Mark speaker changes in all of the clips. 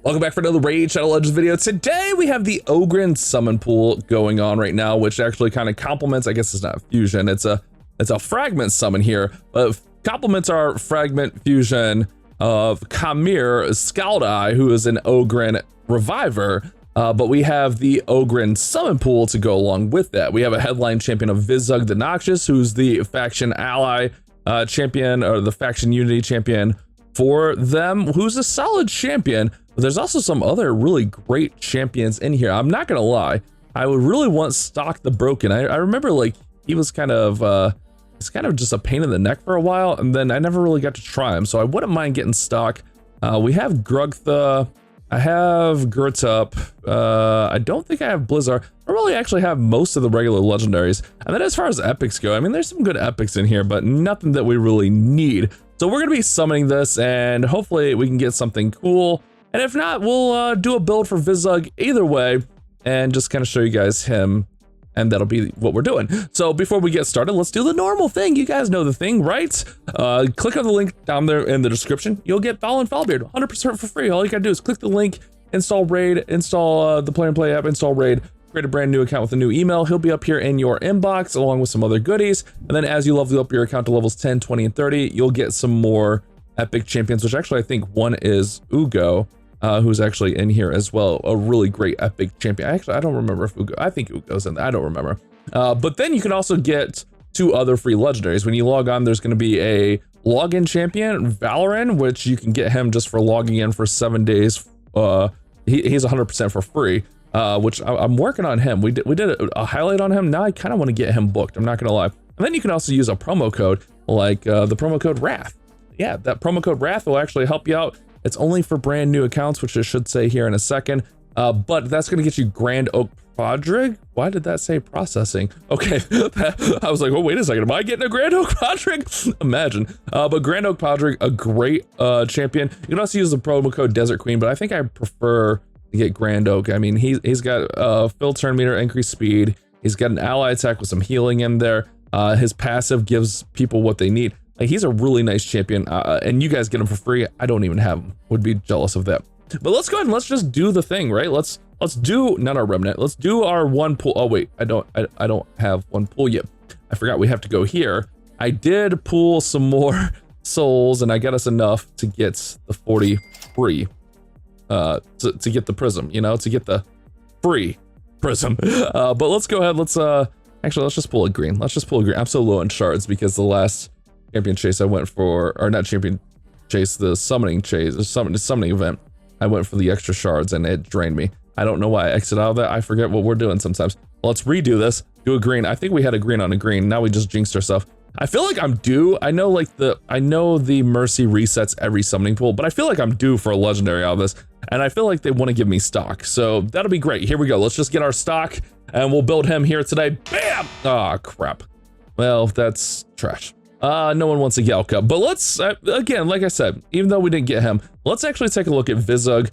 Speaker 1: Welcome back for another Raid Shadow Legends video. Today we have the Ogryn summon pool going on right now, which actually kind of complements, I guess it's not fusion, it's a fragment summon here, but complements our fragment fusion of Kamir Skaldai, who is an Ogryn reviver. But we have the Ogryn summon pool to go along with that. We have a headline champion of Vizug the Noxious, who's the faction ally champion, or the faction unity champion for them, who's a solid champion. But there's also some other really great champions in here. I'm not gonna lie, I would really want Stock the Broken. I remember like he was kind of it's kind of just a pain in the neck for a while, and then I never really got to try him, so I wouldn't mind getting Stock. We have Grugtha, I have Gertup, I don't think I have Blizzard. I really actually have most of the regular legendaries. And then as far as epics go, I mean, there's some good epics in here, but nothing that we really need. So we're gonna be summoning this, and hopefully we can get something cool. And if not, we'll do a build for Vizug either way, and just kind of show you guys him, and that'll be what we're doing. So before we get started, let's do the normal thing. You guys know the thing, right? Click on the link down there in the description. You'll get Foul and Foulbeard 100% for free. All you gotta do is click the link, install Raid, install the Play and Play app, install Raid, create a brand new account with a new email. He'll be up here in your inbox along with some other goodies. And then as you level up your account to levels 10, 20, and 30, you'll get some more epic champions, which actually I think one is Ugo, who's actually in here as well. A really great epic champion. Actually, I don't remember if Ugo, I think Ugo's in there, I don't remember. But then you can also get 2 other free legendaries. When you log on, there's gonna be a login champion, Valoran, which you can get him just for logging in for 7 days. He's 100% for free, which I'm working on him. We did a highlight on him. Now I kind of want to get him booked, I'm not gonna lie. And then you can also use a promo code, like the promo code Wrath. Yeah, that promo code Wrath will actually help you out. It's only for brand new accounts, which I should say here in a second, but that's gonna get you Grand Oak Podrig. Why did that say processing? Okay, I was like, oh, wait a second, am I getting a Grand Oak Podrig? Imagine. But Grand Oak Podrig, a great champion. You can also use the promo code Desert Queen, but I think I prefer to get Grand Oak. I mean, he's got fill turn meter, increased speed. He's got an ally attack with some healing in there. His passive gives people what they need. Like, he's a really nice champion, and you guys get him for free. I don't even have him. Would be jealous of that. But let's go ahead and let's just do the thing, right? Let's do, not our remnant. Let's do our one pool. Oh wait, I don't have one pool yet. I forgot we have to go here. I did pool some more souls, and I got us enough to get the 40 free. To get the prism, you know, to get the free prism. But let's go ahead. Actually, let's just pull a green. Let's just pull a green. I'm so low in shards because the last champion chase I went for, or not champion chase, the summoning chase, summoning event, I went for the extra shards and it drained me. I don't know why I exit out of that. I forget what we're doing sometimes. Let's redo this, do a green. I think we had a green on a green. Now we just jinxed ourselves. I feel like I'm due. I know the Mercy resets every summoning pool, but I feel like I'm due for a legendary out of this. And I feel like they want to give me stock. So that'll be great. Here we go. Let's just get our stock and we'll build him here today. Bam! Ah, crap. Well, that's trash. No one wants a Yelka, but let's, again, like I said, even though we didn't get him, let's actually take a look at Vizug.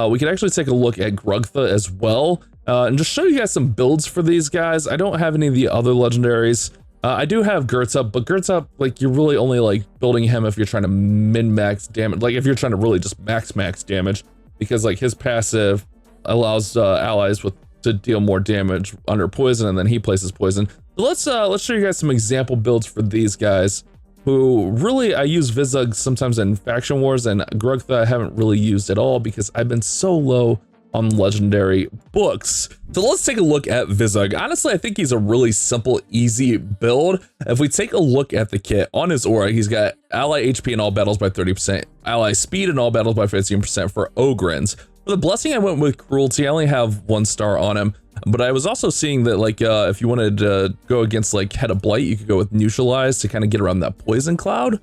Speaker 1: We can actually take a look at Grugtha as well, and just show you guys some builds for these guys. I don't have any of the other legendaries. I do have Gertup, but Gertup, like, you're really only like building him if you're trying to min-max damage, like if you're trying to really just max damage, because like his passive allows allies to deal more damage under poison, and then he places poison. Let's show you guys some example builds for these guys, who really, I use Vizug sometimes in faction wars, and Grugtha I haven't really used at all because I've been so low on legendary books. So let's take a look at Vizug. Honestly, I think he's a really simple, easy build. If we take a look at the kit, on his aura, he's got ally HP in all battles by 30%, ally speed in all battles by 15% for Ogryns. For the blessing, I went with cruelty. I only have 1 star on him, but I was also seeing that, like, if you wanted to go against like Head of Blight, you could go with neutralize to kind of get around that poison cloud,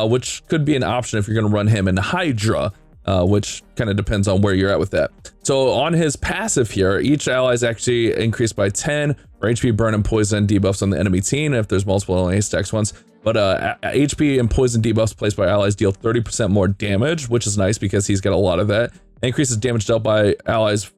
Speaker 1: which could be an option if you're going to run him in Hydra, which kind of depends on where you're at with that. So on his passive here, each ally is actually increased by 10 for HP, burn, and poison debuffs on the enemy team. If there's multiple, it only stacks once. But HP and poison debuffs placed by allies deal 30% more damage, which is nice because he's got a lot of that. Increases damage dealt by allies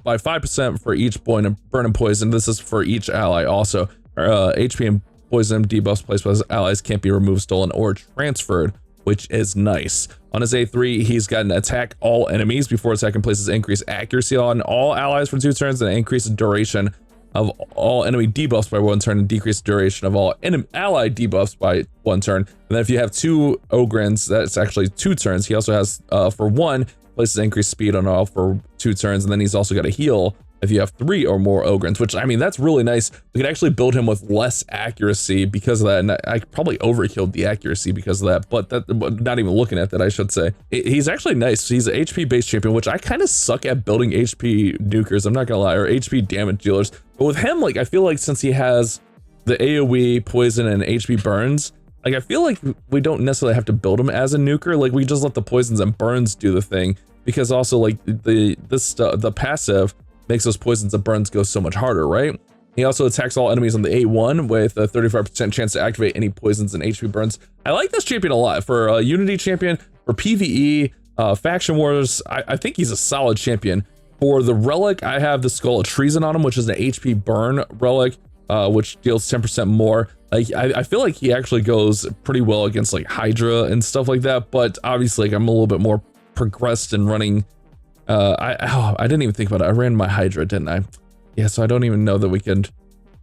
Speaker 1: by 5% for each burn and poison. This is for each ally also. HP and poison debuffs placed by allies can't be removed, stolen, or transferred which is nice. On his A3, he's got an attack all enemies before attacking places, increase accuracy on all allies for 2 turns, and increase the duration of all enemy debuffs by 1 turn, and decrease the duration of all ally debuffs by 1 turn. And then if you have 2 Ogryns, that's actually 2 turns. He also has, for 1, places increased speed on all for 2 turns, and then he's also got a heal if you have 3 or more Ogryns, which, I mean, that's really nice. We could actually build him with less accuracy because of that, and I probably overkilled the accuracy because of that, but not even looking at that, I should say. He's actually nice. He's an HP-based champion, which I kind of suck at building HP nukers, I'm not gonna lie, or HP damage dealers. But with him, like, I feel like since he has the AoE, poison, and HP burns, like, I feel like we don't necessarily have to build him as a nuker. Like, we just let the poisons and burns do the thing, because also, like, the passive makes those poisons and burns go so much harder, right? He also attacks all enemies on the A1 with a 35% chance to activate any poisons and HP burns. I like this champion a lot. For a Unity champion, for PvE, Faction Wars, I think he's a solid champion. For the relic, I have the Skull of Treason on him, which is an HP burn relic, which deals 10% more. Like, I feel like he actually goes pretty well against like Hydra and stuff like that, but obviously, like, I'm a little bit more progressed in running. I didn't even think about it. I ran my Hydra, didn't I? Yeah, so I don't even know that we can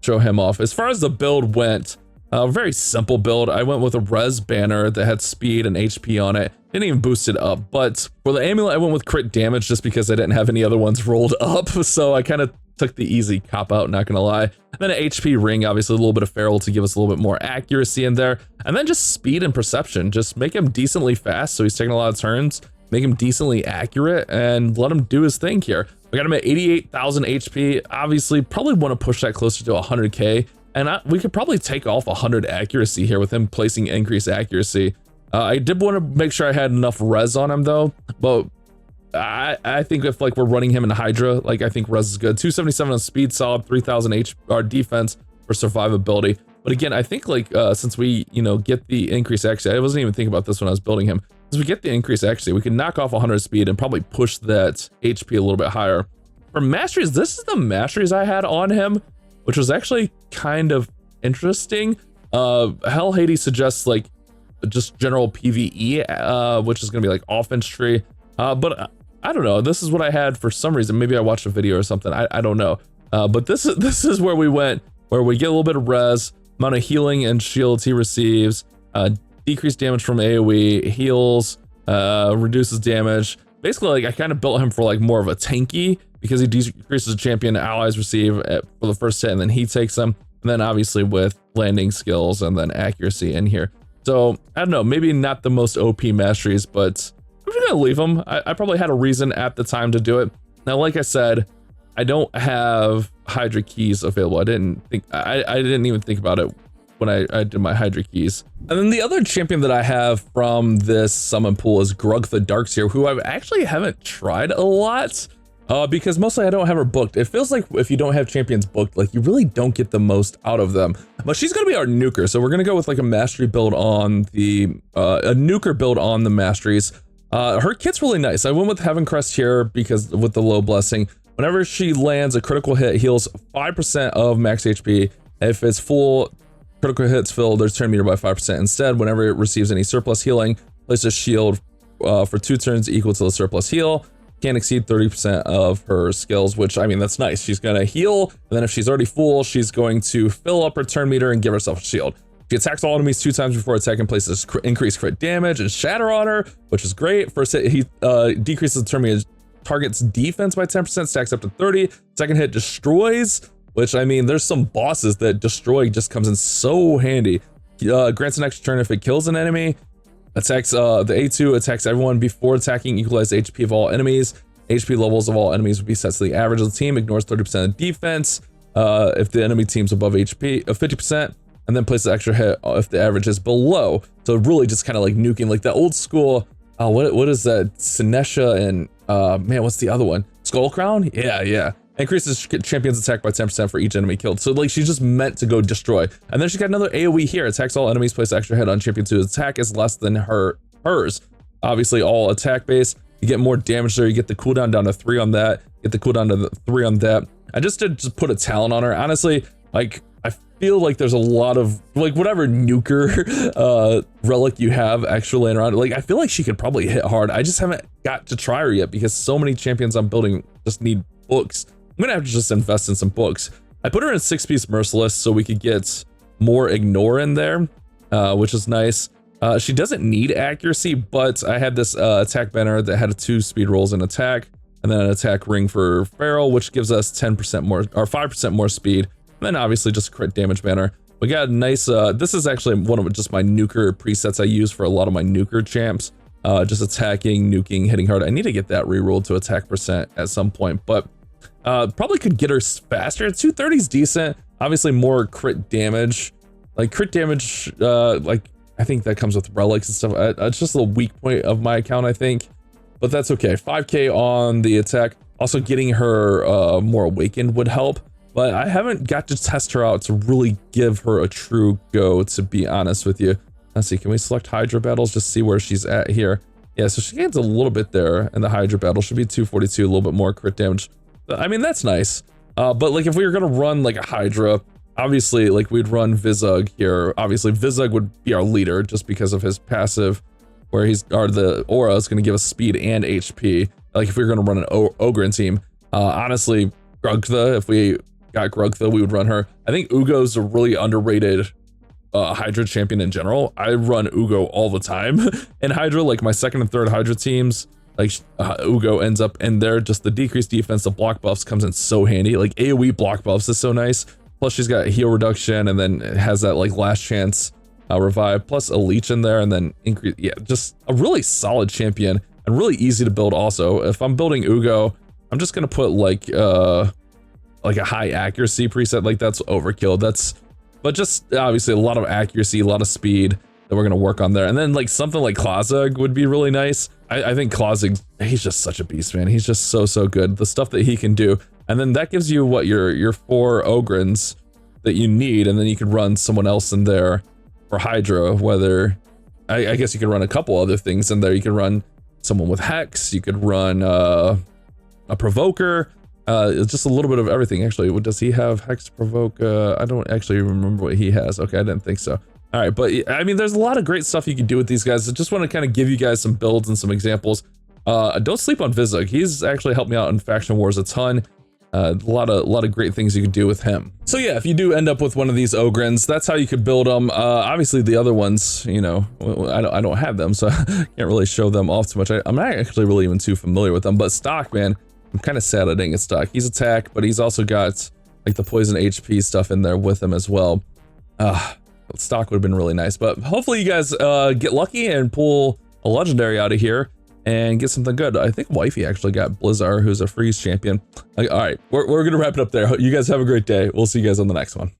Speaker 1: show him off. As far as the build went, a very simple build. I went with a res banner that had speed and HP on it. Didn't even boost it up. But for the amulet, I went with crit damage just because I didn't have any other ones rolled up. So I kind of took the easy cop out, not gonna lie. And then an HP ring, obviously a little bit of feral to give us a little bit more accuracy in there. And then just speed and perception. Just make him decently fast so he's taking a lot of turns. Make him decently accurate and let him do his thing here. We got him at 88,000 HP. Obviously, probably want to push that closer to 100k, and we could probably take off 100 accuracy here with him placing increased accuracy. I did want to make sure I had enough res on him though, but I think if like we're running him in Hydra, like I think res is good. 277 on speed, solid, 3,000 defense for survivability. But again, I think like since we get the increased accuracy, I wasn't even thinking about this when I was building him. As we get the increased accuracy, we can knock off 100 speed and probably push that HP a little bit higher. For masteries, this is the masteries I had on him, which was actually kind of interesting. Hell Hades suggests like just general PvE, which is gonna be like offense tree. But I don't know. This is what I had for some reason. Maybe I watched a video or something. I don't know. But this is where we went, where we get a little bit of res, amount of healing and shields he receives. Decreased damage from AoE, heals, reduces damage. Basically, like I kind of built him for like more of a tanky because he decreases champion allies receive for the first hit, and then he takes them. And then obviously with landing skills and then accuracy in here. So I don't know, maybe not the most OP masteries, but I'm just gonna leave them. I probably had a reason at the time to do it. Now, like I said, I don't have Hydra keys available. I didn't even think about it when I did my Hydra keys. And then the other champion that I have from this summon pool is Grug the Darkseer, who I actually haven't tried a lot because mostly I don't have her booked. It feels like if you don't have champions booked, like you really don't get the most out of them. But she's gonna be our nuker, so we're gonna go with like a mastery build on the a nuker build on the masteries. Her kit's really nice. I went with Heaven Crest here because with the low blessing. Whenever she lands a critical hit, heals 5% of max HP. If it's full critical hits fill their turn meter by 5%. Instead, whenever it receives any surplus healing, place a shield for 2 turns equal to the surplus heal. Can't exceed 30% of her skills, which, I mean, that's nice. She's gonna heal, and then if she's already full, she's going to fill up her turn meter and give herself a shield. She attacks all enemies 2 times before attacking, places increased crit damage and shatter on her, which is great. First hit, he decreases the turn meter, target's defense by 10%, stacks up to 30. Second hit destroys, which, I mean, there's some bosses that destroy just comes in so handy. Grants an extra turn if it kills an enemy. Attacks, the A2 attacks everyone before attacking, equalize HP of all enemies. HP levels of all enemies would be set to the average of the team, ignores 30% of defense if the enemy team's above HP of 50%, and then places extra hit if the average is below. So really just kind of like nuking, like the old school, what is that? Sinesha and, man, what's the other one? Skull Crown? Yeah. Increases champion's attack by 10% for each enemy killed. So like she's just meant to go destroy. And then she got another AoE here. Attacks all enemies, place extra hit on champions whose attack is less than hers. Obviously all attack base. You get more damage there. You get the cooldown down to 3 on that. Get the cooldown to 3 on that. I just did put a talent on her. Honestly, like I feel like there's a lot of like whatever nuker relic you have extra laying around. Like I feel like she could probably hit hard. I just haven't got to try her yet because so many champions I'm building just need books. I'm gonna have to just invest in some books. I put her in 6-piece merciless so we could get more ignore in there, which is nice. She doesn't need accuracy, but I had this attack banner that had 2 speed rolls in attack, and then an attack ring for feral, which gives us 10% more or 5% more speed. And then obviously just a crit damage banner. We got a nice, this is actually one of just my nuker presets I use for a lot of my nuker champs. Just attacking, nuking, hitting hard. I need to get that rerolled to attack percent at some point, but probably could get her faster. 230 is decent. Obviously more crit damage. Like crit damage, like I think that comes with relics and stuff. It's just a little weak point of my account, I think, but that's okay. 5k on the attack. Also getting her more awakened would help. But I haven't got to test her out to really give her a true go, to be honest with you. Let's see, can we select Hydra battles, just see where she's at here? Yeah, so she gains a little bit there, and the Hydra battle should be 242, a little bit more crit damage. I mean, that's nice. But like if we were gonna run like a Hydra, obviously like we'd run Vizug here. Obviously Vizug would be our leader just because of his passive, where the aura is gonna give us speed and HP. Like if we were gonna run an Ogryn team, honestly, Grugtha, if we got Grugtha, we would run her. I think Ugo's a really underrated Hydra champion in general. I run Ugo all the time in Hydra. Like my 2nd and 3rd Hydra teams, like Ugo ends up in there. Just the decreased defense, the block buffs comes in so handy. Like AoE block buffs is so nice. Plus she's got heal reduction, and then it has that like last chance revive, plus a leech in there, and then increase. Yeah, just a really solid champion and really easy to build. Also, if I'm building Ugo, I'm just gonna put like a high accuracy preset. Like that's overkill. But just obviously a lot of accuracy, a lot of speed that we're gonna work on there. And then like something like Klazug would be really nice. I think Klazug, he's just such a beast, man. He's just so good. The stuff that he can do. And then that gives you what your 4 Ogryns that you need, and then you could run someone else in there for Hydra, whether I guess you could run a couple other things in there. You could run someone with Hex, you could run a Provoker. It's just a little bit of everything. Actually, does he have Hex Provoke? I don't actually remember what he has. Okay, I didn't think so. All right, but I mean, there's a lot of great stuff you can do with these guys. I just want to kind of give you guys some builds and some examples. Don't sleep on Vizug. He's actually helped me out in Faction Wars a ton. A lot of great things you can do with him. So yeah, if you do end up with one of these Ogryns, that's how you could build them. Obviously the other ones, you know, I don't have them, so I can't really show them off too much. I'm not actually really even too familiar with them, but stock, man, I'm kind of sad I didn't get stock. He's attack, but he's also got like the poison HP stuff in there with him as well. Stock would have been really nice, but hopefully you guys get lucky and pull a legendary out of here and get something good. I think Wifey actually got Blizzard, who's a freeze champion. All right, we're gonna wrap it up there. You guys have a great day. We'll see you guys on the next one.